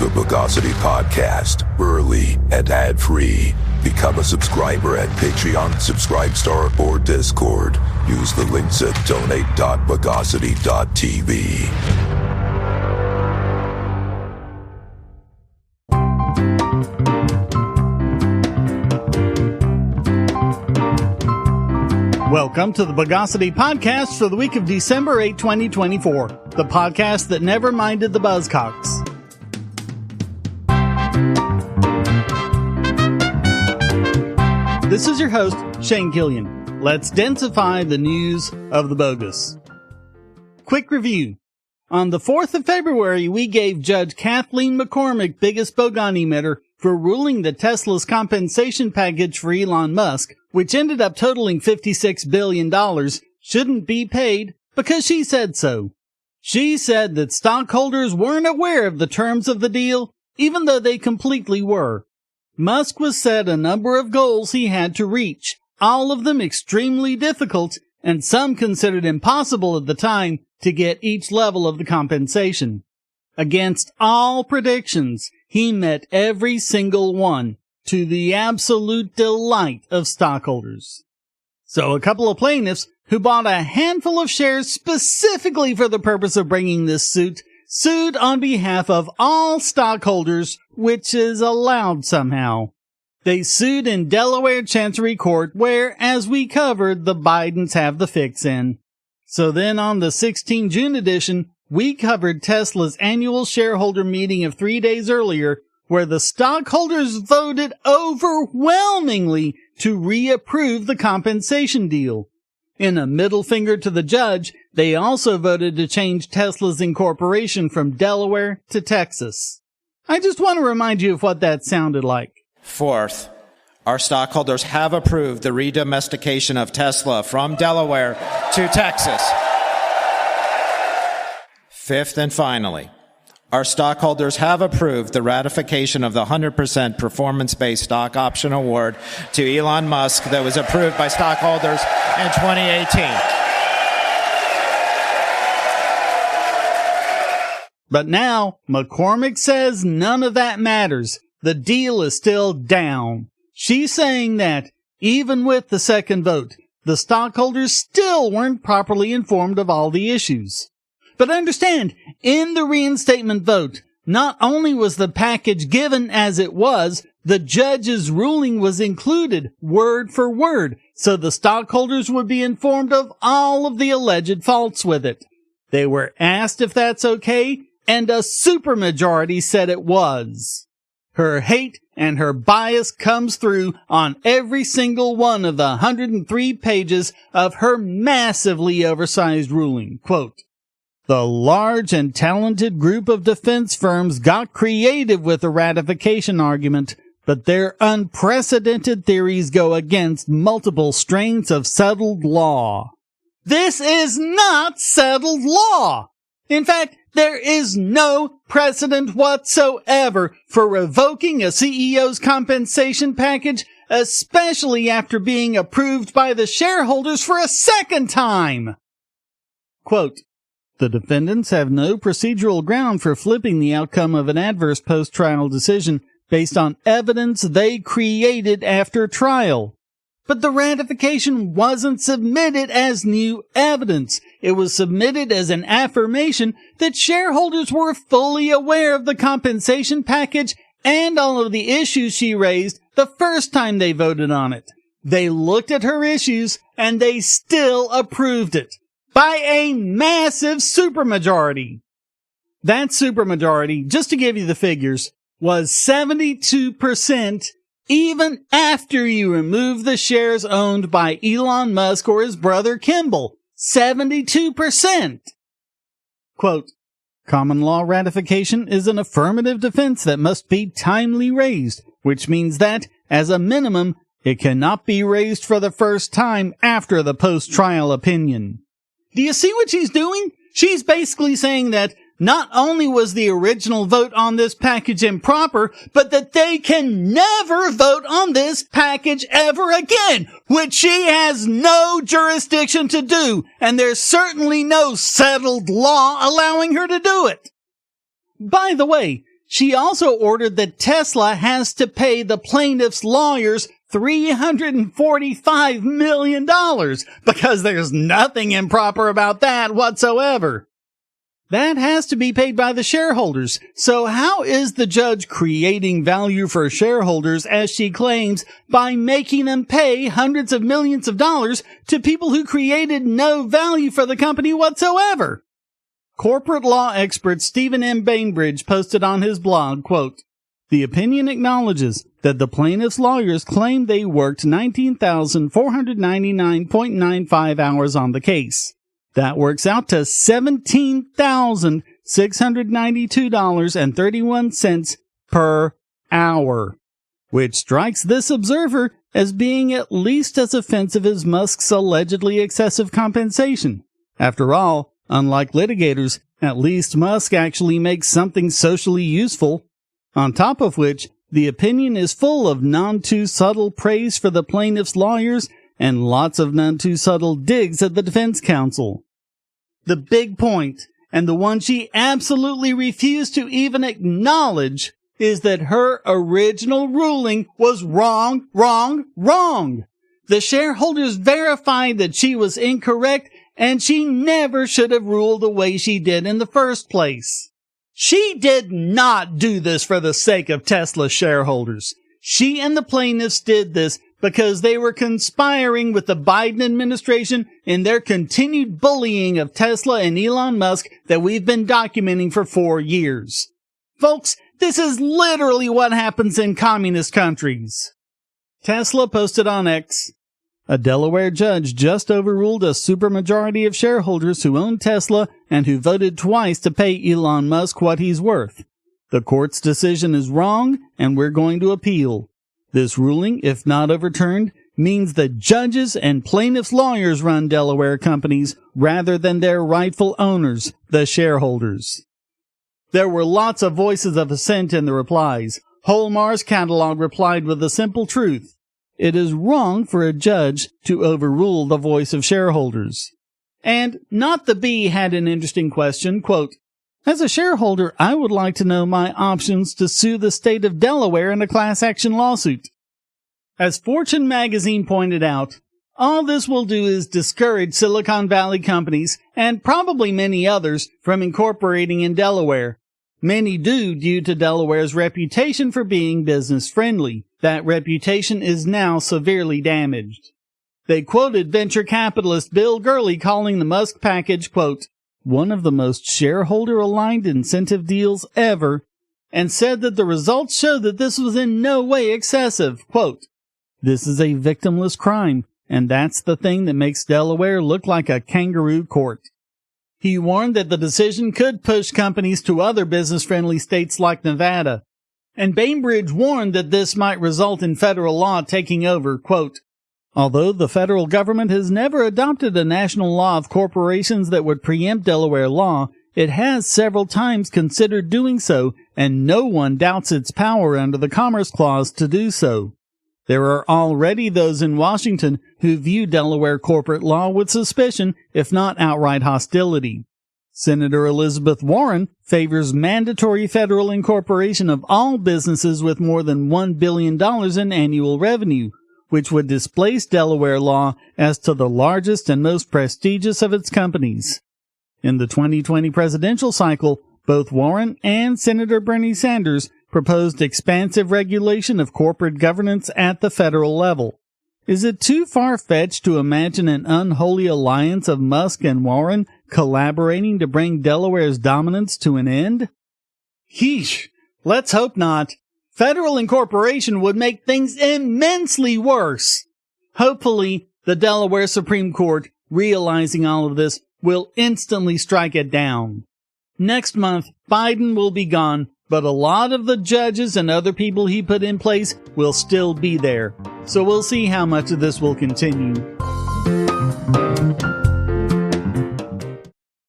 The Bogosity Podcast, early and ad-free. Become a subscriber at Patreon, Subscribestar, or Discord. Use the links at donate.bogosity.tv. Welcome to the Bogosity Podcast for the week of December 8, 2024. The podcast that never minded the Buzzcocks. This is your host, Shane Killian. Let's densify the news of the bogus. Quick review. On the 4th of February, we gave Judge Kathleen McCormick biggest bogon emitter for ruling that Tesla's compensation package for Elon Musk, which ended up totaling $56 billion, shouldn't be paid because she said so. She said that stockholders weren't aware of the terms of the deal, even though they completely were. Musk was set a number of goals he had to reach, all of them extremely difficult, and some considered impossible at the time to get each level of the compensation. Against all predictions, he met every single one, to the absolute delight of stockholders. So a couple of plaintiffs who bought a handful of shares specifically for the purpose of bringing this suit sued on behalf of all stockholders, which is allowed somehow. They sued in Delaware Chancery Court, where, as we covered, the Bidens have the fix in. So then on the 16 June edition, we covered Tesla's annual shareholder meeting of 3 days earlier, where the stockholders voted overwhelmingly to reapprove the compensation deal. In a middle finger to the judge, they also voted to change Tesla's incorporation from Delaware to Texas. I just want to remind you of what that sounded like. Fourth, our stockholders have approved the redomestication of Tesla from Delaware to Texas. Fifth and finally, our stockholders have approved the ratification of the 100% performance-based stock option award to Elon Musk that was approved by stockholders in 2018. But now, McCormick says none of that matters. The deal is still down. She's saying that, even with the second vote, the stockholders still weren't properly informed of all the issues. But understand, in the reinstatement vote, not only was the package given as it was, the judge's ruling was included word for word, so the stockholders would be informed of all of the alleged faults with it. They were asked if that's okay, and a supermajority said it was. Her hate and her bias comes through on every single one of the 103 pages of her massively oversized ruling. Quote, "The large and talented group of defense firms got creative with the ratification argument, but their unprecedented theories go against multiple strains of settled law." This is not settled law! In fact, there is no precedent whatsoever for revoking a CEO's compensation package, especially after being approved by the shareholders for a second time. Quote, "The defendants have no procedural ground for flipping the outcome of an adverse post-trial decision based on evidence they created after trial. But the ratification wasn't submitted as new evidence. It was submitted as an affirmation that shareholders were fully aware of the compensation package and all of the issues she raised the first time they voted on it. They looked at her issues and they still approved it by a massive supermajority. That supermajority, just to give you the figures, was 72%. Even after you remove the shares owned by Elon Musk or his brother Kimball. 72%! Quote, "Common law ratification is an affirmative defense that must be timely raised, which means that, as a minimum, it cannot be raised for the first time after the post-trial opinion." Do you see what she's doing? She's basically saying that not only was the original vote on this package improper, but that they can never vote on this package ever again, which she has no jurisdiction to do, and there's certainly no settled law allowing her to do it. By the way, She also ordered that Tesla has to pay the plaintiff's lawyers $345 million because there's nothing improper about that whatsoever. That has to be paid by the shareholders. So how is the judge creating value for shareholders, as she claims, by making them pay hundreds of millions of dollars to people who created no value for the company whatsoever? Corporate law expert Stephen M. Bainbridge posted on his blog, quote, "The opinion acknowledges that the plaintiff's lawyers claim they worked 19,499.95 hours on the case. That works out to $17,692.31 per hour, which strikes this observer as being at least as offensive as Musk's allegedly excessive compensation. After all, unlike litigators, at least Musk actually makes something socially useful. On top of which, the opinion is full of none-too-subtle praise for the plaintiff's lawyers and lots of none-too-subtle digs at the defense counsel. The big point, and the one she absolutely refused to even acknowledge, is that her original ruling was wrong. The shareholders verified that she was incorrect, and she never should have ruled the way she did in the first place. She did not do this for the sake of Tesla shareholders. She and the plaintiffs did this because they were conspiring with the Biden administration in their continued bullying of Tesla and Elon Musk that we've been documenting for 4 years. Folks, this is literally what happens in communist countries. Tesla posted on X, "A Delaware judge just overruled a supermajority of shareholders who own Tesla and who voted twice to pay Elon Musk what he's worth. The court's decision is wrong, and we're going to appeal. This ruling, if not overturned, means that judges and plaintiffs' lawyers run Delaware companies rather than their rightful owners, the shareholders." There were lots of voices of assent in the replies. Whole Mars Catalog replied with the simple truth: it is wrong for a judge to overrule the voice of shareholders. And Not the Bee had an interesting question, quote, "As a shareholder, I would like to know my options to sue the state of Delaware in a class action lawsuit." As Fortune magazine pointed out, all this will do is discourage Silicon Valley companies, and probably many others, from incorporating in Delaware. Many do due to Delaware's reputation for being business-friendly. That reputation is now severely damaged. They quoted venture capitalist Bill Gurley calling the Musk package, quote, "one of the most shareholder-aligned incentive deals ever," and said that the results showed that this was in no way excessive. Quote, "This is a victimless crime, and that's the thing that makes Delaware look like a kangaroo court." He warned that the decision could push companies to other business-friendly states like Nevada. And Bainbridge warned that this might result in federal law taking over, quote, "Although the federal government has never adopted a national law of corporations that would preempt Delaware law, it has several times considered doing so, and no one doubts its power under the Commerce Clause to do so. There are already those in Washington who view Delaware corporate law with suspicion, if not outright hostility. Senator Elizabeth Warren favors mandatory federal incorporation of all businesses with more than $1 billion in annual revenue, which would displace Delaware law as to the largest and most prestigious of its companies. In the 2020 presidential cycle, both Warren and Senator Bernie Sanders proposed expansive regulation of corporate governance at the federal level. Is it too far-fetched to imagine an unholy alliance of Musk and Warren collaborating to bring Delaware's dominance to an end? Yeesh, let's hope not. Federal incorporation would make things immensely worse. Hopefully, the Delaware Supreme Court, realizing all of this, will instantly strike it down. Next month, Biden will be gone, but a lot of the judges and other people he put in place will still be there. So we'll see how much of this will continue.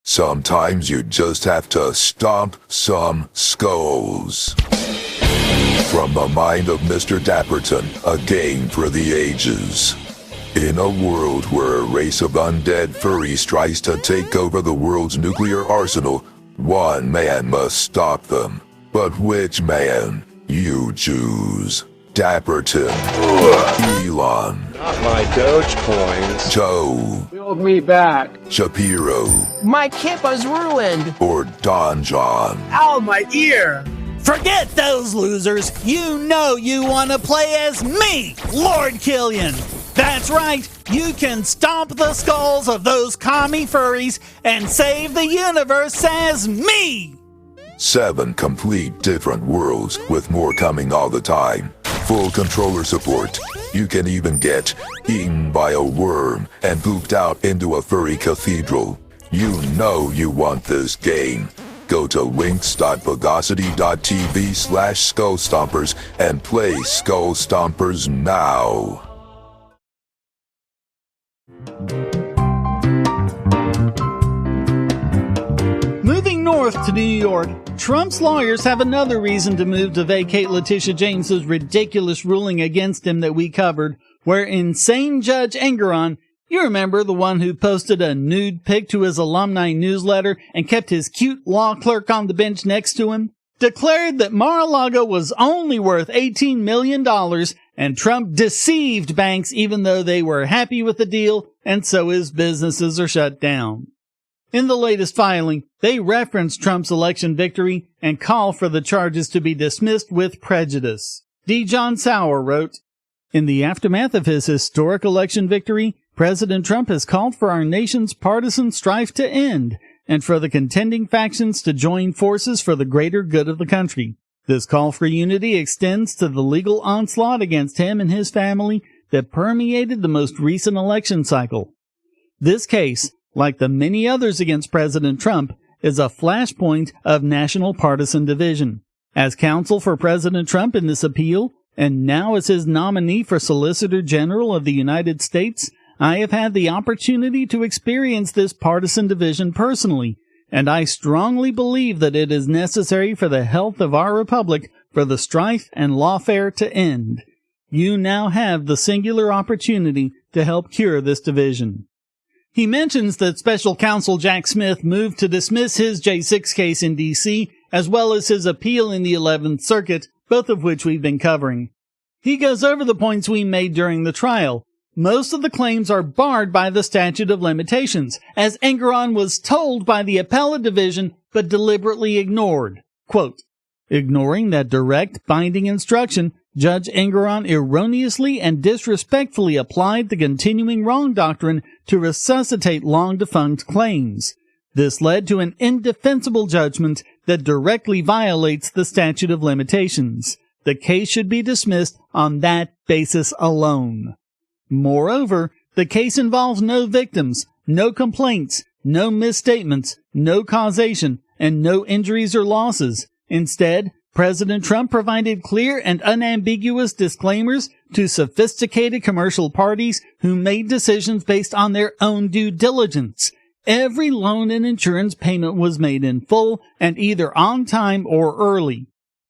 Sometimes you just have to stomp some skulls. From the mind of Mr. Dapperton, a game for the ages. In a world where a race of undead furries tries to take over the world's nuclear arsenal, one man must stop them. But which man you choose? Dapperton, Elon, Not my Dogecoins. Joe, Build me back. Shapiro, My kippa's ruined. or Don John? Ow, my ear. Forget those losers. You know you want to play as me, Lord Killian. That's right. You can stomp the skulls of those commie furries and save the universe as me. 7 complete different worlds with more coming all the time. Full controller support. You can even get eaten by a worm and pooped out into a furry cathedral. You know you want this game. Go to links.pogosity.tv/skullstompers and play Skull Stompers now. Moving north to New York, Trump's lawyers have another reason to move to vacate Letitia James's ridiculous ruling against him that we covered, where insane Judge Engoron, you remember the one who posted a nude pic to his alumni newsletter and kept his cute law clerk on the bench next to him, declared that Mar-a-Lago was only worth $18 million and Trump deceived banks even though they were happy with the deal, and so his businesses are shut down. In the latest filing, they reference Trump's election victory and call for the charges to be dismissed with prejudice. D. John Sauer wrote, "In the aftermath of his historic election victory, President Trump has called for our nation's partisan strife to end and for the contending factions to join forces for the greater good of the country. This call for unity extends to the legal onslaught against him and his family that permeated the most recent election cycle. This case, like the many others against President Trump, is a flashpoint of national partisan division. As counsel for President Trump in this appeal, and now as his nominee for Solicitor General of the United States, I have had the opportunity to experience this partisan division personally, and I strongly believe that it is necessary for the health of our republic for the strife and lawfare to end. You now have the singular opportunity to help cure this division." He mentions that Special Counsel Jack Smith moved to dismiss his J6 case in D.C., as well as his appeal in the 11th Circuit, both of which we've been covering. He goes over the points we made during the trial. Most of the claims are barred by the statute of limitations, as Engoron was told by the appellate division but deliberately ignored. Quote, "Ignoring that direct, binding instruction, Judge Engoron erroneously and disrespectfully applied the continuing wrong doctrine to resuscitate long-defunct claims. This led to an indefensible judgment that directly violates the statute of limitations. The case should be dismissed on that basis alone. Moreover, the case involves no victims, no complaints, no misstatements, no causation, and no injuries or losses. Instead, President Trump provided clear and unambiguous disclaimers to sophisticated commercial parties who made decisions based on their own due diligence. Every loan and insurance payment was made in full and either on time or early.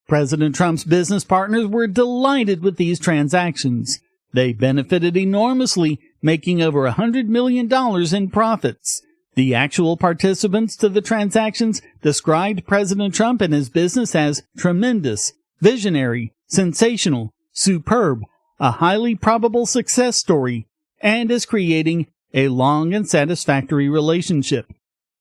President Trump's business partners were delighted with these transactions. They benefited enormously, making over $100 million in profits. The actual participants to the transactions described President Trump and his business as tremendous, visionary, sensational, superb, a highly probable success story, and as creating a long and satisfactory relationship.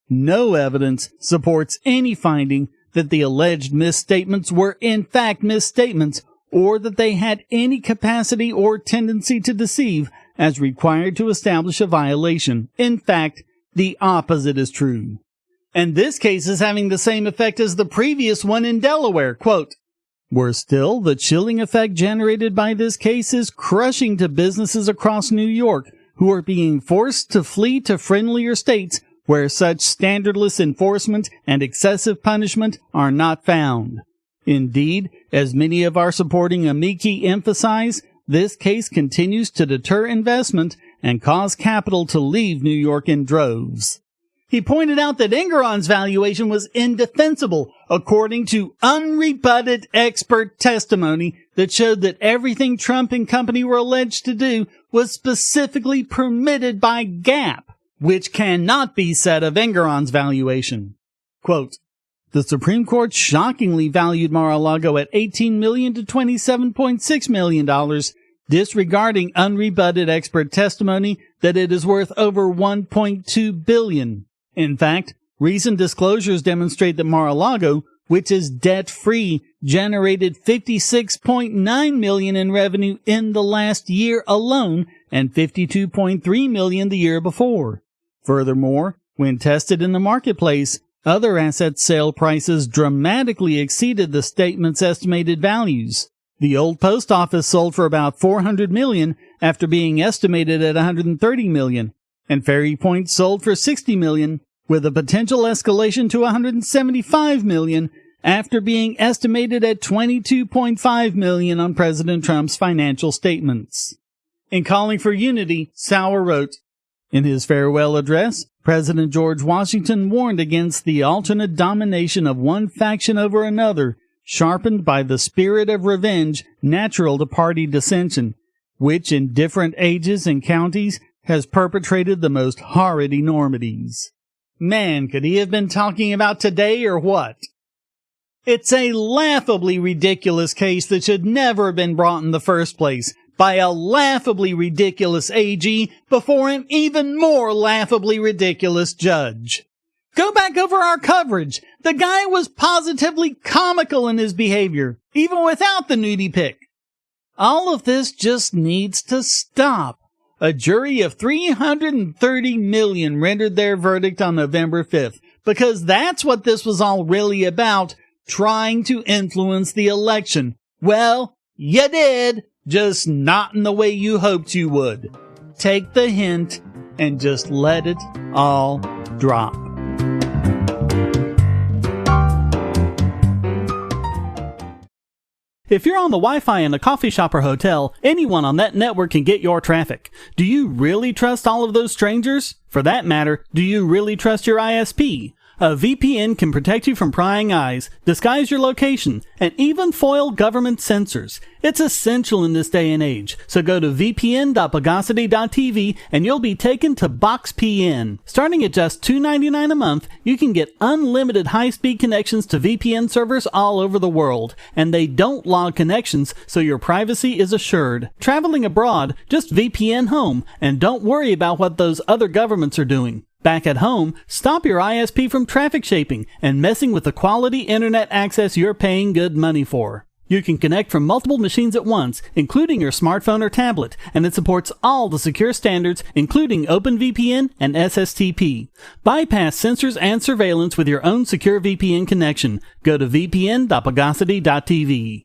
No evidence supports any finding that the alleged misstatements were in fact misstatements, or that they had any capacity or tendency to deceive as required to establish a violation. In fact, the opposite is true. And this case is having the same effect as the previous one in Delaware. Quote, "Worse still, the chilling effect generated by this case is crushing to businesses across New York who are being forced to flee to friendlier states where such standardless enforcement and excessive punishment are not found. Indeed, as many of our supporting amici emphasize, this case continues to deter investment and cause capital to leave New York in droves." He pointed out that Engoron's valuation was indefensible, according to unrebutted expert testimony that showed that everything Trump and company were alleged to do was specifically permitted by GAAP, which cannot be said of Engoron's valuation. Quote, The Supreme Court shockingly valued Mar-a-Lago at $18 million to $27.6 million, disregarding unrebutted expert testimony that it is worth over $1.2 billion. In fact, recent disclosures demonstrate that Mar-a-Lago, which is debt-free, generated $56.9 million in revenue in the last year alone and $52.3 million the year before. Furthermore, when tested in the marketplace, other asset sale prices dramatically exceeded the statement's estimated values. The old post office sold for about $400 million after being estimated at $130 million, and Ferry Point sold for $60 million, with a potential escalation to $175 million after being estimated at $22.5 million on President Trump's financial statements. In calling for unity, Sauer wrote, in his farewell address, President George Washington warned against the alternate domination of one faction over another, sharpened by the spirit of revenge natural to party dissension, which in different ages and counties has perpetrated the most horrid enormities. Man, could he have been talking about today or what? It's a laughably ridiculous case that should never have been brought in the first place by a laughably ridiculous AG before an even more laughably ridiculous judge. Go back over our coverage. The guy was positively comical in his behavior, even without the nudie pic. All of this just needs to stop. A jury of 330 million rendered their verdict on November 5th, because that's what this was all really about, trying to influence the election. Well, you did, just not in the way you hoped you would. Take the hint and just let it all drop. If you're on the Wi-Fi in a coffee shop or hotel, anyone on that network can get your traffic. Do you really trust all of those strangers? For that matter, do you really trust your ISP? A VPN can protect you from prying eyes, disguise your location, and even foil government censors. It's essential in this day and age, so go to vpn.pagosity.tv and you'll be taken to BoxPN. Starting at just $2.99 a month, you can get unlimited high-speed connections to VPN servers all over the world, and they don't log connections, so your privacy is assured. Traveling abroad, just VPN home, and don't worry about what those other governments are doing. Back at home, stop your ISP from traffic shaping and messing with the quality internet access you're paying good money for. You can connect from multiple machines at once, including your smartphone or tablet, and it supports all the secure standards, including OpenVPN and SSTP. Bypass censors and surveillance with your own secure VPN connection. Go to vpn.pagosity.tv.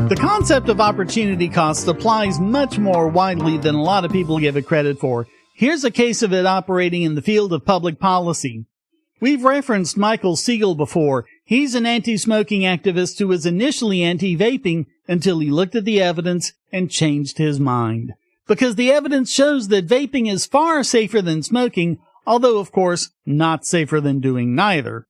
The concept of opportunity cost applies much more widely than a lot of people give it credit for. Here's a case of it operating in the field of public policy. We've referenced Michael Siegel before. He's an anti-smoking activist who was initially anti-vaping until he looked at the evidence and changed his mind. Because the evidence shows that vaping is far safer than smoking, although of course not safer than doing neither.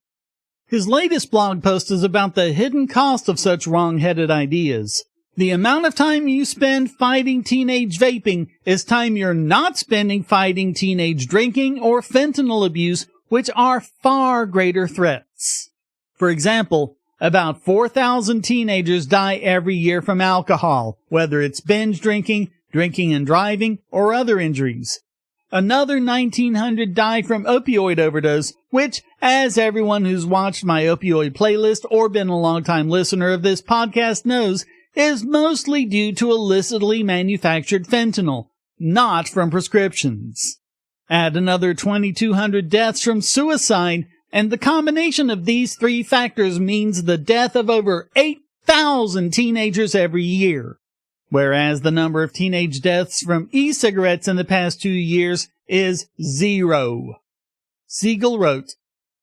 His latest blog post is about the hidden cost of such wrong-headed ideas. The amount of time you spend fighting teenage vaping is time you're not spending fighting teenage drinking or fentanyl abuse, which are far greater threats. For example, about 4,000 teenagers die every year from alcohol, whether it's binge drinking, drinking and driving, or other injuries. Another 1,900 die from opioid overdose, which, as everyone who's watched my opioid playlist or been a longtime listener of this podcast knows, is mostly due to illicitly manufactured fentanyl, not from prescriptions. Add another 2,200 deaths from suicide, and the combination of these three factors means the death of over 8,000 teenagers every year. Whereas the number of teenage deaths from e-cigarettes in the past 2 years is 0. Siegel wrote,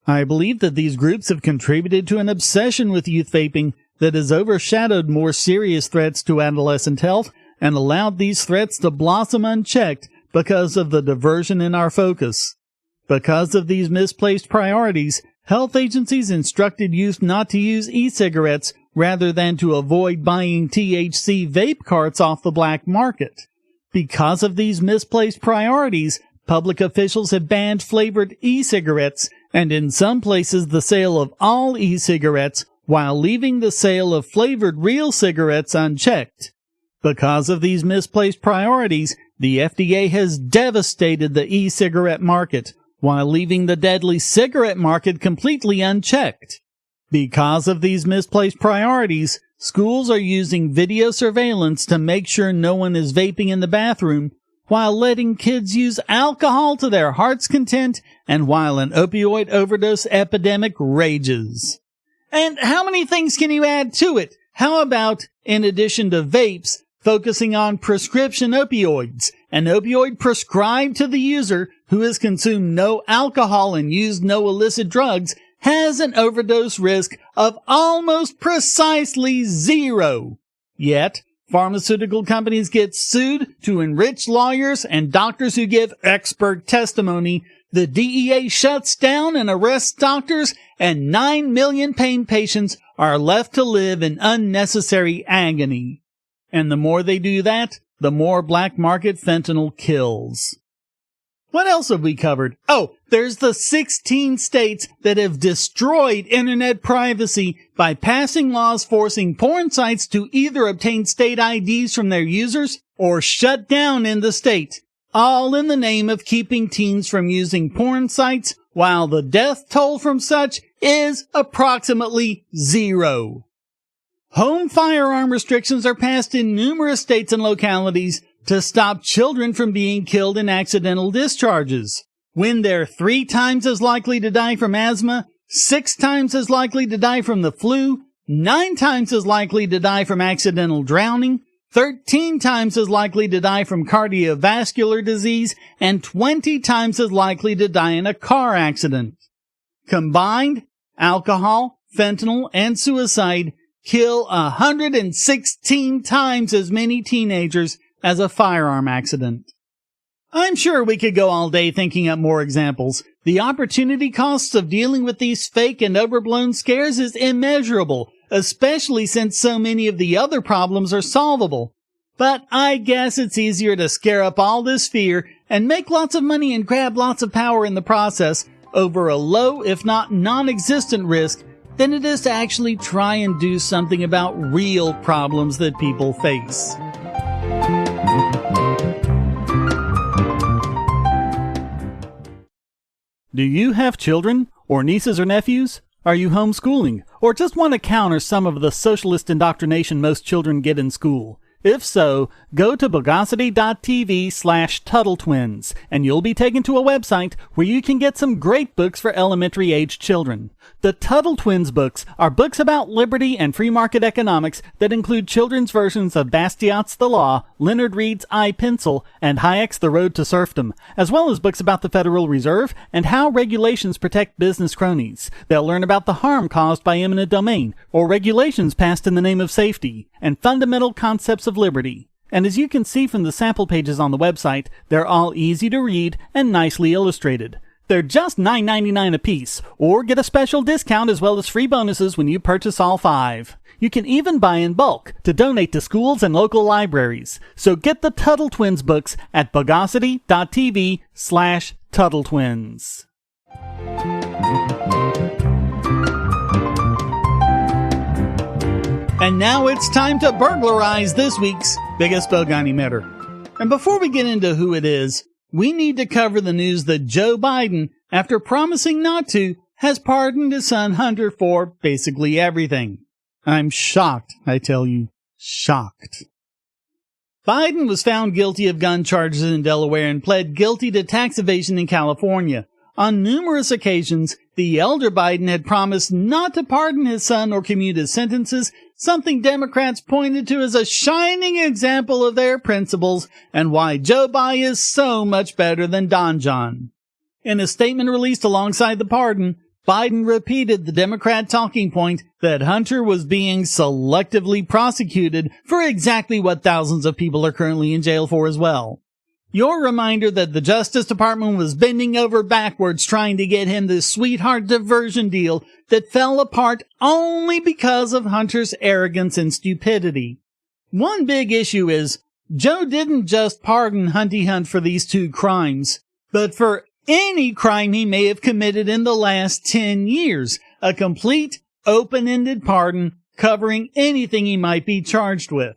I believe that these groups have contributed to an obsession with youth vaping that has overshadowed more serious threats to adolescent health and allowed these threats to blossom unchecked because of the diversion in our focus. Because of these misplaced priorities, health agencies instructed youth not to use e-cigarettes rather than to avoid buying THC vape carts off the black market. Because of these misplaced priorities, Public officials have banned flavored e-cigarettes, and in some places the sale of all e-cigarettes, while leaving the sale of flavored real cigarettes unchecked. Because of these misplaced priorities, the FDA has devastated the e-cigarette market, while leaving the deadly cigarette market completely unchecked. Because of these misplaced priorities, schools are using video surveillance to make sure no one is vaping in the bathroom, while letting kids use alcohol to their heart's content, and while an opioid overdose epidemic rages. And how many things can you add to it? How about, in addition to vapes, focusing on prescription opioids, an opioid prescribed to the user who has consumed no alcohol and used no illicit drugs has an overdose risk of almost precisely 0. Yet, pharmaceutical companies get sued to enrich lawyers and doctors who give expert testimony. The DEA shuts down and arrests doctors, and 9 million pain patients are left to live in unnecessary agony. And the more they do that, the more black market fentanyl kills. What else have we covered? Oh, there's the 16 states that have destroyed internet privacy by passing laws forcing porn sites to either obtain state IDs from their users or shut down in the state, all in the name of keeping teens from using porn sites, while the death toll from such is approximately 0. Home firearm restrictions are passed in numerous states and localities to stop children from being killed in accidental discharges, when they're 3 times as likely to die from asthma, 6 times as likely to die from the flu, 9 times as likely to die from accidental drowning, 13 times as likely to die from cardiovascular disease, and 20 times as likely to die in a car accident. Combined, alcohol, fentanyl, and suicide kill 116 times as many teenagers as a firearm accident. I'm sure we could go all day thinking up more examples. The opportunity costs of dealing with these fake and overblown scares is immeasurable, especially since so many of the other problems are solvable. But I guess it's easier to scare up all this fear and make lots of money and grab lots of power in the process over a low, if not non-existent risk, than it is to actually try and do something about real problems that people face. Do you have children, or nieces or nephews? Are you homeschooling, or just want to counter some of the socialist indoctrination most children get in school? If so, go to bogosity.tv/TuttleTwins, and you'll be taken to a website where you can get some great books for elementary-age children. The Tuttle Twins books are books about liberty and free market economics that include children's versions of Bastiat's The Law, Leonard Read's I, Pencil, and Hayek's The Road to Serfdom, as well as books about the Federal Reserve and how regulations protect business cronies. They'll learn about the harm caused by eminent domain, or regulations passed in the name of safety, and fundamental concepts of liberty. And as you can see from the sample pages on the website, they're all easy to read and nicely illustrated. They're just $9.99 a piece, or get a special discount as well as free bonuses when you purchase all 5. You can even buy in bulk to donate to schools and local libraries. So get the Tuttle Twins books at bogosity.tv/TuttleTwins. And now it's time to burglarize this week's biggest Bogani matter. And before we get into who it is, we need to cover the news that Joe Biden, after promising not to, has pardoned his son Hunter for basically everything. I'm shocked, I tell you. Shocked. Biden was found guilty of gun charges in Delaware and pled guilty to tax evasion in California. On numerous occasions, the elder Biden had promised not to pardon his son or commute his sentences, something Democrats pointed to as a shining example of their principles and why Joe Biden is so much better than Don John. In a statement released alongside the pardon, Biden repeated the Democrat talking point that Hunter was being selectively prosecuted for exactly what thousands of people are currently in jail for as well. Your reminder that the Justice Department was bending over backwards trying to get him this sweetheart diversion deal that fell apart only because of Hunter's arrogance and stupidity. One big issue is, Joe didn't just pardon Hunty Hunt for these 2 crimes. but for any crime he may have committed in the last 10 years. A complete, open-ended pardon covering anything he might be charged with.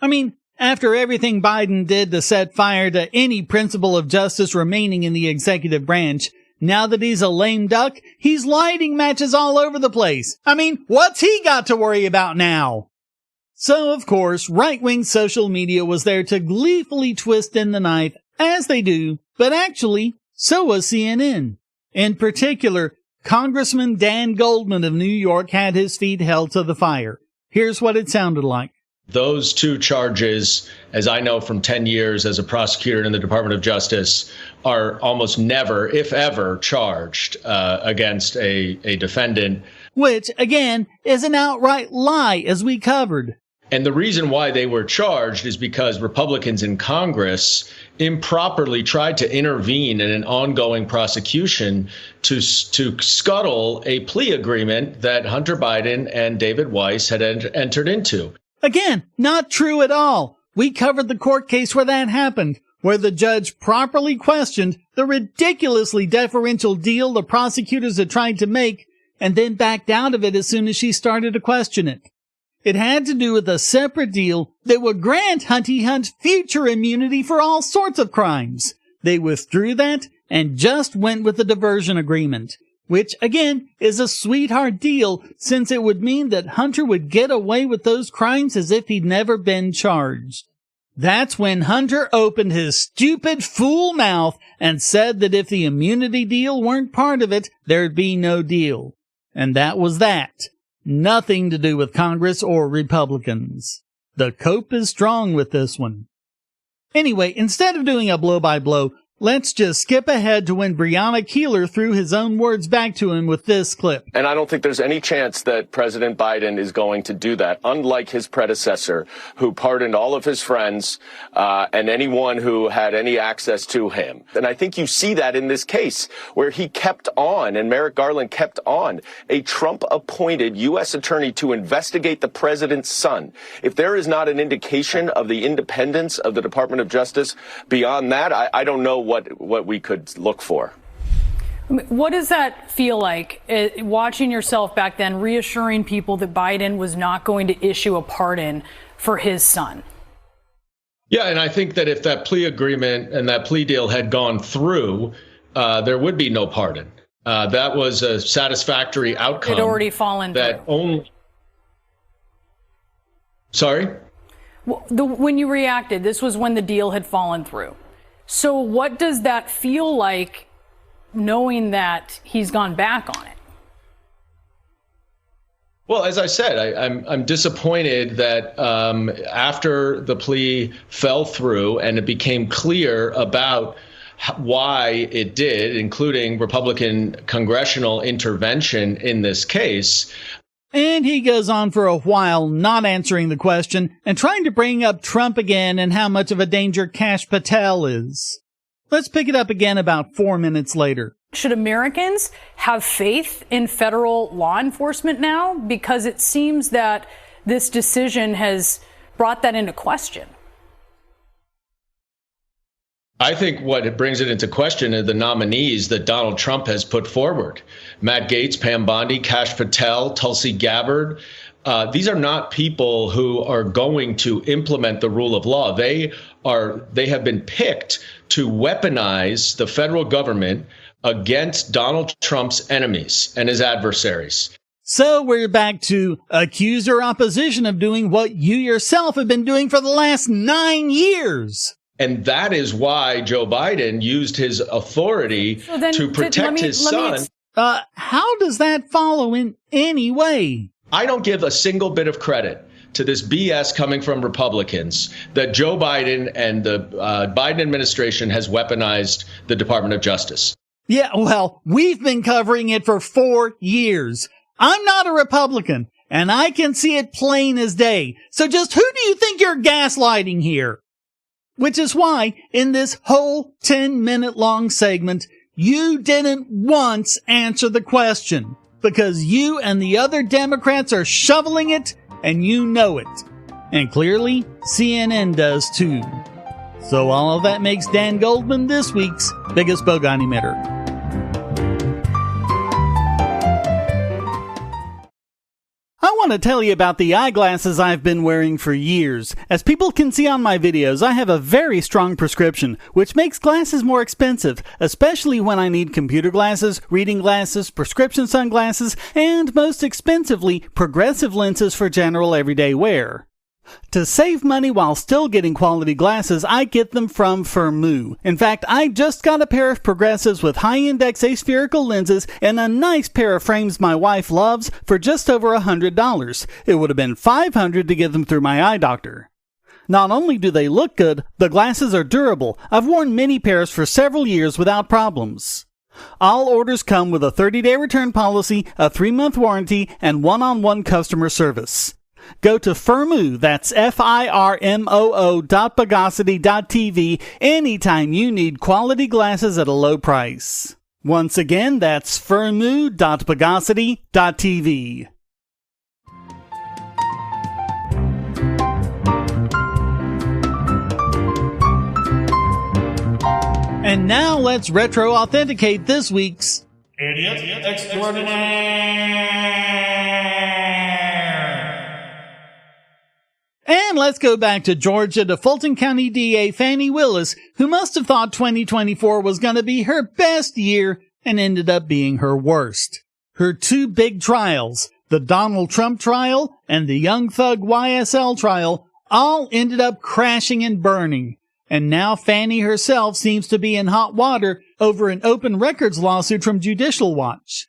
I mean, after everything Biden did to set fire to any principle of justice remaining in the executive branch, now that he's a lame duck, he's lighting matches all over the place. I mean, what's he got to worry about now? So, of course, right-wing social media was there to gleefully twist in the knife, as they do, but actually, so was CNN. In particular, Congressman Dan Goldman of New York had his feet held to the fire. Here's what it sounded like. Those two charges, as I know from 10 years as a prosecutor in the Department of Justice, are almost never, if ever, charged against a defendant. Which, again, is an outright lie, as we covered. And the reason why they were charged is because Republicans in Congress improperly tried to intervene in an ongoing prosecution to scuttle a plea agreement that Hunter Biden and David Weiss had entered into. Again, not true at all. We covered the court case where that happened, where the judge properly questioned the ridiculously deferential deal the prosecutors had tried to make and then backed out of it as soon as she started to question it. It had to do with a separate deal that would grant Hunty Hunt future immunity for all sorts of crimes. They withdrew that and just went with the diversion agreement, which, again, is a sweetheart deal since it would mean that Hunter would get away with those crimes as if he'd never been charged. That's when Hunter opened his stupid fool mouth and said that if the immunity deal weren't part of it, there'd be no deal. And that was that. Nothing to do with Congress or Republicans. The cope is strong with this one. Anyway, instead of doing a blow-by-blow, let's just skip ahead to when Breonna Keeler threw his own words back to him with this clip. And I don't think there's any chance that President Biden is going to do that, unlike his predecessor, who pardoned all of his friends and anyone who had any access to him. And I think you see that in this case, where he kept on, and Merrick Garland kept on, a Trump-appointed U.S. attorney to investigate the president's son. If there is not an indication of the independence of the Department of Justice beyond that, I don't know what we could look for. What does that feel like, watching yourself back then, reassuring people that Biden was not going to issue a pardon for his son? Yeah, and I think that if that plea agreement and that plea deal had gone through, there would be no pardon. That was a satisfactory outcome. It had already fallen through. Sorry? Well, when you reacted, this was when the deal had fallen through. So what does that feel like, knowing that he's gone back on it? Well, as I said, I'm disappointed that after the plea fell through and it became clear about why it did, including Republican congressional intervention in this case. And he goes on for a while not answering the question and trying to bring up Trump again and how much of a danger Kash Patel is. Let's pick it up again about 4 minutes later. Should Americans have faith in federal law enforcement now? Because it seems that this decision has brought that into question. I think what it brings it into question are the nominees that Donald Trump has put forward. Matt Gaetz, Pam Bondi, Kash Patel, Tulsi Gabbard. These are not people who are going to implement the rule of law. They have been picked to weaponize the federal government against Donald Trump's enemies and his adversaries. So we're back to accuse your opposition of doing what you yourself have been doing for the last 9 years. And that is why Joe Biden used his authority to protect his son. How does that follow in any way? I don't give a single bit of credit to this BS coming from Republicans that Joe Biden and the Biden administration has weaponized the Department of Justice. Yeah, well, we've been covering it for 4 years. I'm not a Republican, and I can see it plain as day. So just who do you think you're gaslighting here? Which is why, in this whole 10-minute long segment, you didn't once answer the question. Because you and the other Democrats are shoveling it, and you know it. And clearly, CNN does too. So all of that makes Dan Goldman this week's biggest bogon emitter. I want to tell you about the eyeglasses I've been wearing for years. As people can see on my videos, I have a very strong prescription, which makes glasses more expensive, especially when I need computer glasses, reading glasses, prescription sunglasses, and most expensively, progressive lenses for general everyday wear. To save money while still getting quality glasses, I get them from Firmoo. In fact, I just got a pair of progressives with high-index aspherical lenses and a nice pair of frames my wife loves for just over $100. It would have been $500 to get them through my eye doctor. Not only do they look good, the glasses are durable. I've worn many pairs for several years without problems. All orders come with a 30-day return policy, a 3-month warranty, and one-on-one customer service. Go to Firmoo, that's FIRMOO.Bogosity.tv anytime you need quality glasses at a low price. Once again, that's Firmoo.Bogosity.tv. And now let's retro authenticate this week's Idiot Extraordinaire. And let's go back to Georgia to Fulton County DA Fani Willis, who must have thought 2024 was going to be her best year and ended up being her worst. Her two big trials, the Donald Trump trial and the Young Thug YSL trial, all ended up crashing and burning. And now Fani herself seems to be in hot water over an open records lawsuit from Judicial Watch.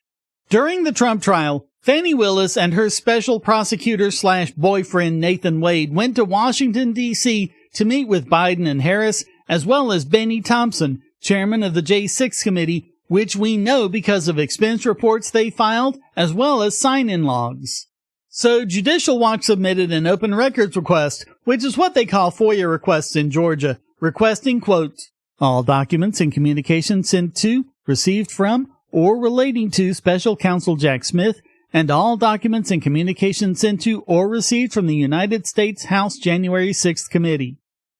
During the Trump trial, Fani Willis and her special prosecutor/boyfriend Nathan Wade went to Washington, D.C. to meet with Biden and Harris, as well as Benny Thompson, chairman of the J6 committee, which we know because of expense reports they filed, as well as sign-in logs. So Judicial Watch submitted an open records request, which is what they call FOIA requests in Georgia, requesting, quote, all documents and communications sent to, received from, or relating to Special Counsel Jack Smith, and all documents and communications sent to or received from the United States House January 6th Committee.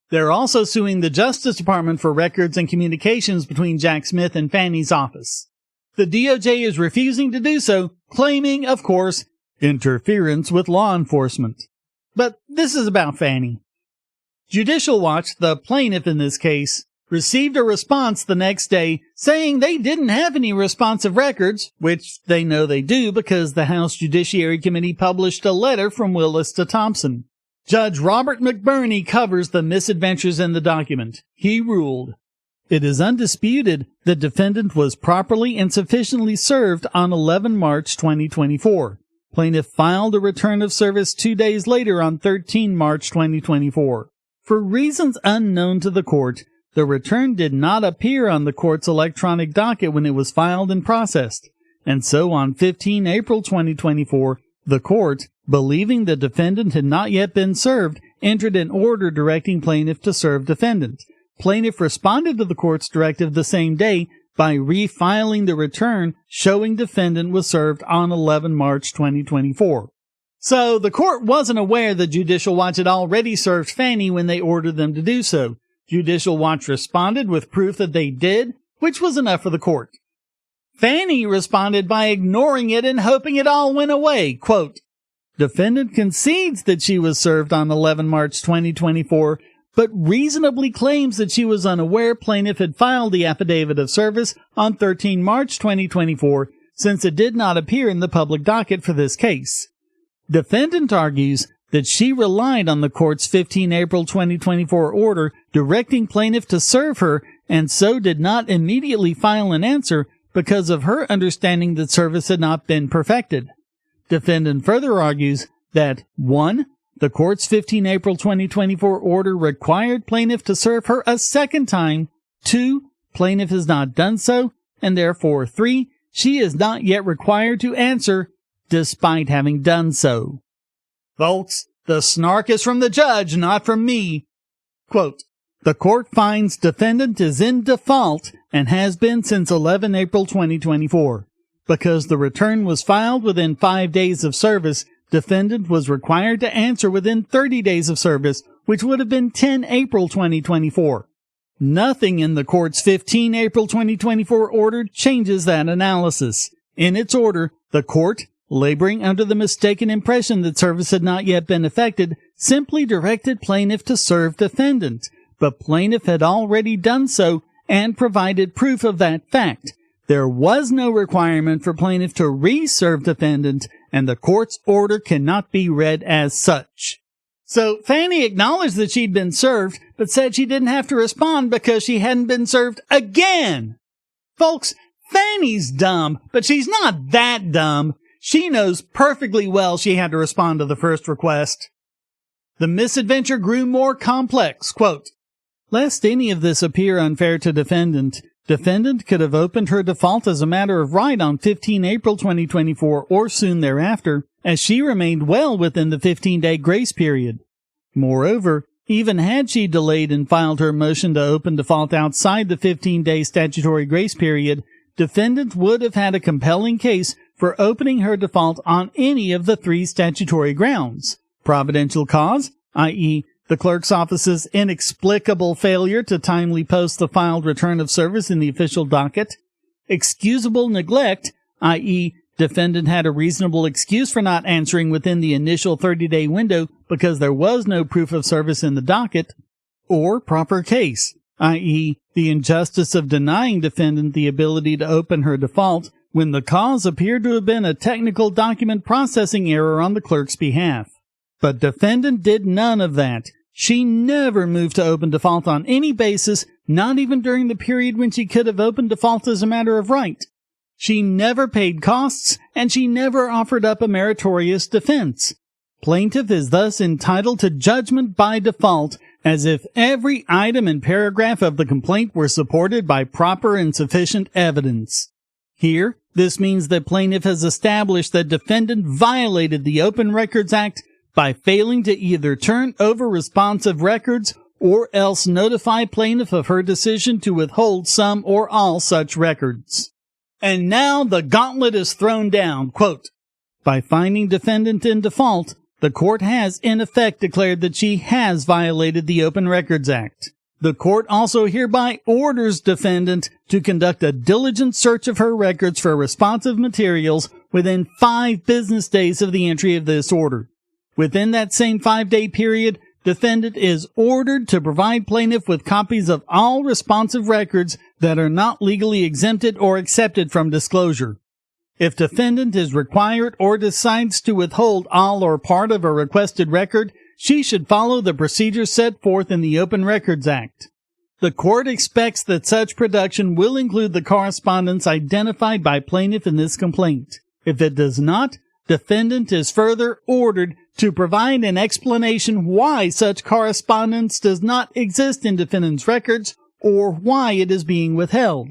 They're also suing the Justice Department for records and communications between Jack Smith and Fani's office. The DOJ is refusing to do so, claiming, of course, interference with law enforcement. But this is about Fani. Judicial Watch, the plaintiff in this case, received a response the next day saying they didn't have any responsive records, which they know they do because the House Judiciary Committee published a letter from Willis to Thompson. Judge Robert McBurney covers the misadventures in the document. He ruled, it is undisputed the defendant was properly and sufficiently served on 11 March 2024. Plaintiff filed a return of service 2 days later on 13 March 2024. For reasons unknown to the court, the return did not appear on the court's electronic docket when it was filed and processed, and so on 15 April 2024, the court, believing the defendant had not yet been served, entered an order directing plaintiff to serve defendant. Plaintiff responded to the court's directive the same day by refiling the return showing defendant was served on 11 March 2024. So the court wasn't aware that Judicial Watch had already served Fani when they ordered them to do so. Judicial Watch responded with proof that they did, which was enough for the court. Fani responded by ignoring it and hoping it all went away. Quote, defendant concedes that she was served on 11 March 2024, but reasonably claims that she was unaware plaintiff had filed the affidavit of service on 13 March 2024, since it did not appear in the public docket for this case. Defendant argues that she relied on the court's 15 April 2024 order directing plaintiff to serve her and so did not immediately file an answer because of her understanding that service had not been perfected. Defendant further argues that 1. The court's 15 April 2024 order required plaintiff to serve her a second time, 2. Plaintiff has not done so, and therefore 3. She is not yet required to answer despite having done so. Folks, the snark is from the judge, not from me. Quote, the court finds defendant is in default and has been since 11 April 2024. Because the return was filed within 5 days of service, defendant was required to answer within 30 days of service, which would have been 10 April 2024. Nothing in the court's 15 April 2024 order changes that analysis. In its order, the court, laboring under the mistaken impression that service had not yet been effected, simply directed plaintiff to serve defendant. But plaintiff had already done so and provided proof of that fact. There was no requirement for plaintiff to re-serve defendant, and the court's order cannot be read as such. So Fannie acknowledged that she'd been served, but said she didn't have to respond because she hadn't been served again. Folks, Fannie's dumb, but she's not that dumb. She knows perfectly well she had to respond to the first request. The misadventure grew more complex. Quote, lest any of this appear unfair to defendant, defendant could have opened her default as a matter of right on 15 April 2024 or soon thereafter, as she remained well within the 15-day grace period. Moreover, even had she delayed and filed her motion to open default outside the 15-day statutory grace period, defendant would have had a compelling case for opening her default on any of the three statutory grounds: providential cause, i.e., the clerk's office's inexplicable failure to timely post the filed return of service in the official docket; excusable neglect, i.e., defendant had a reasonable excuse for not answering within the initial 30-day window because there was no proof of service in the docket; or proper case, i.e., the injustice of denying defendant the ability to open her default when the cause appeared to have been a technical document processing error on the clerk's behalf. But defendant did none of that. She never moved to open default on any basis, not even during the period when she could have opened default as a matter of right. She never paid costs, and she never offered up a meritorious defense. Plaintiff is thus entitled to judgment by default, as if every item and paragraph of the complaint were supported by proper and sufficient evidence. Here, this means that plaintiff has established that defendant violated the Open Records Act by failing to either turn over responsive records or else notify plaintiff of her decision to withhold some or all such records. And now the gauntlet is thrown down. Quote, by finding defendant in default, the court has in effect declared that she has violated the Open Records Act. The court also hereby orders defendant to conduct a diligent search of her records for responsive materials within 5 business days of the entry of this order. Within that same 5-day period, defendant is ordered to provide plaintiff with copies of all responsive records that are not legally exempted or accepted from disclosure. If defendant is required or decides to withhold all or part of a requested record, she should follow the procedures set forth in the Open Records Act. The court expects that such production will include the correspondence identified by plaintiff in this complaint. If it does not, defendant is further ordered to provide an explanation why such correspondence does not exist in defendant's records or why it is being withheld.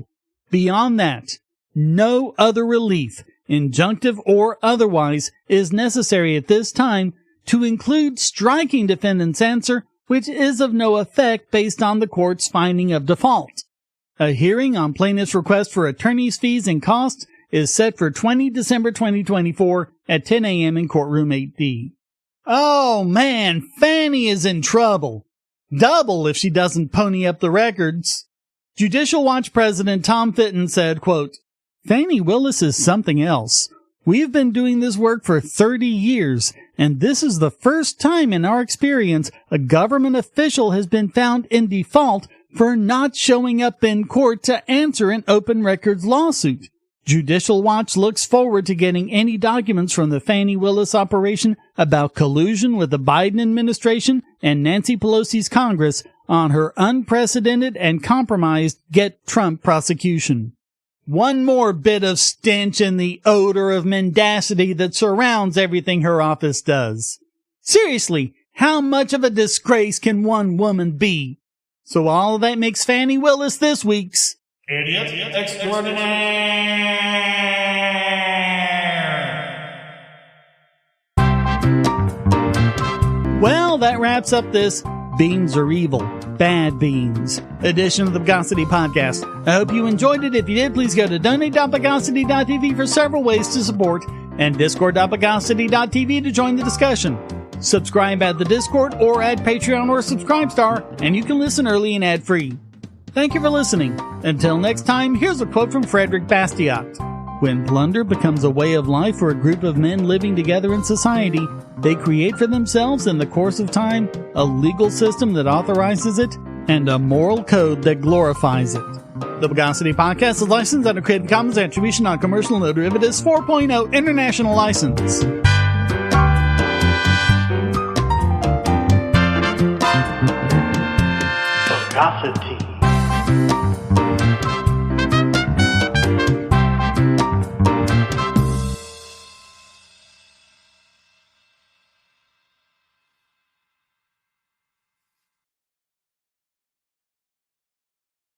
Beyond that, no other relief, injunctive or otherwise, is necessary at this time to include striking defendant's answer, which is of no effect based on the court's finding of default. A hearing on plaintiff's request for attorney's fees and costs is set for 20 December 2024 at 10 a.m. in courtroom 8D. Oh man, Fannie is in trouble. Double if she doesn't pony up the records. Judicial Watch President Tom Fitton said, quote, Fannie Willis is something else. We've been doing this work for 30 years, and this is the first time in our experience a government official has been found in default for not showing up in court to answer an open records lawsuit. Judicial Watch looks forward to getting any documents from the Fannie Willis operation about collusion with the Biden administration and Nancy Pelosi's Congress on her unprecedented and compromised Get Trump prosecution. One more bit of stench in the odor of mendacity that surrounds everything her office does. Seriously, how much of a disgrace can one woman be? So all of that makes Fannie Willis this week's Idiot Extraordinaire. Well, that wraps up this Beans Are Evil, Bad Beans edition of the Bugosity Podcast. I hope you enjoyed it. If you did, please go to donate.bugosity.tv for several ways to support and discord.bugosity.tv to join the discussion. Subscribe at the Discord or at Patreon or Subscribestar, and you can listen early and ad-free. Thank you for listening. Until next time, here's a quote from Frederick Bastiat. When plunder becomes a way of life for a group of men living together in society, they create for themselves in the course of time a legal system that authorizes it and a moral code that glorifies it. The Bogosity Podcast is licensed under Creative Commons Attribution Non-Commercial No Derivatives 4.0 International License. Bogosity.